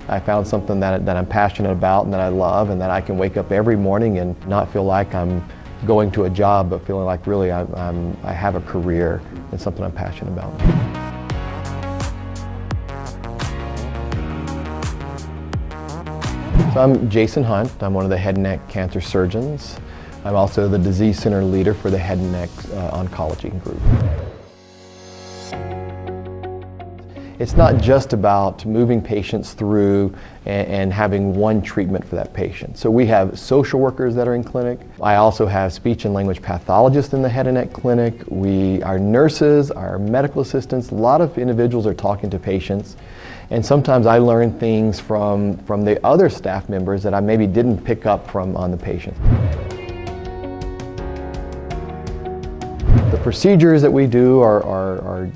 I found something that I'm passionate about and that I love, and that I can wake up every morning and not feel like I'm going to a job, but feeling like really I have a career and something I'm passionate about. So I'm Jason Hunt. I'm one of the head and neck cancer surgeons. I'm also the disease center leader for the head and neck oncology group. It's not just about moving patients through and having one treatment for that patient. So we have social workers that are in clinic. I also have speech and language pathologists in the head and neck clinic. Our nurses, our medical assistants, a lot of individuals are talking to patients. And sometimes I learn things from the other staff members that I maybe didn't pick up from on the patient. The procedures that we do are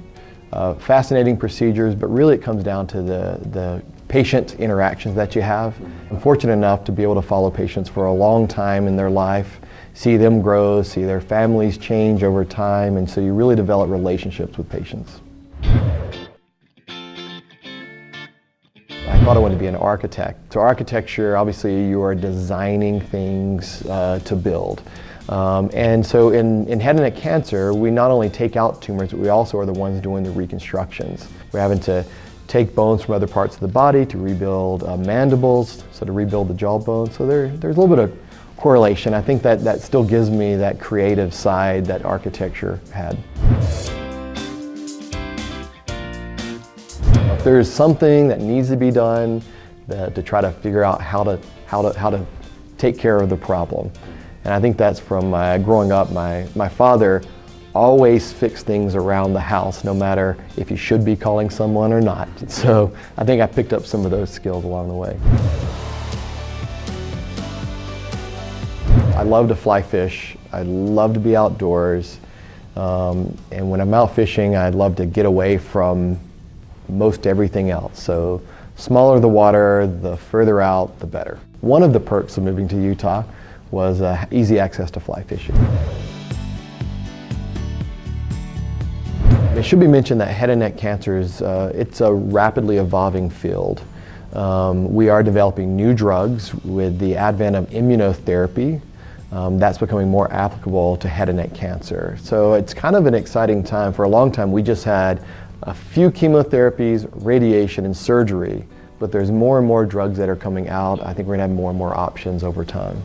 fascinating procedures, but really it comes down to the patient interactions that you have. I'm fortunate enough to be able to follow patients for a long time in their life, see them grow, see their families change over time, and so you really develop relationships with patients. I thought I wanted to be an architect. So architecture, obviously you are designing things to build. And so in head and neck cancer, we not only take out tumors, but we also are the ones doing the reconstructions. We're having to take bones from other parts of the body to rebuild mandibles, so to rebuild the jawbone. So there's a little bit of correlation. I think that still gives me that creative side that architecture had. If there's something that needs to be done to try to figure out how to take care of the problem. And I think that's from growing up. My father always fixed things around the house, no matter if he should be calling someone or not. So I think I picked up some of those skills along the way. I love to fly fish. I love to be outdoors. And when I'm out fishing, I love to get away from most everything else. So smaller the water, the further out, the better. One of the perks of moving to Utah was easy access to fly fishing. It should be mentioned that head and neck cancers, it's a rapidly evolving field. We are developing new drugs with the advent of immunotherapy. That's becoming more applicable to head and neck cancer. So it's kind of an exciting time. For a long time, we just had a few chemotherapies, radiation, and surgery, but there's more and more drugs that are coming out. I think we're gonna have more and more options over time.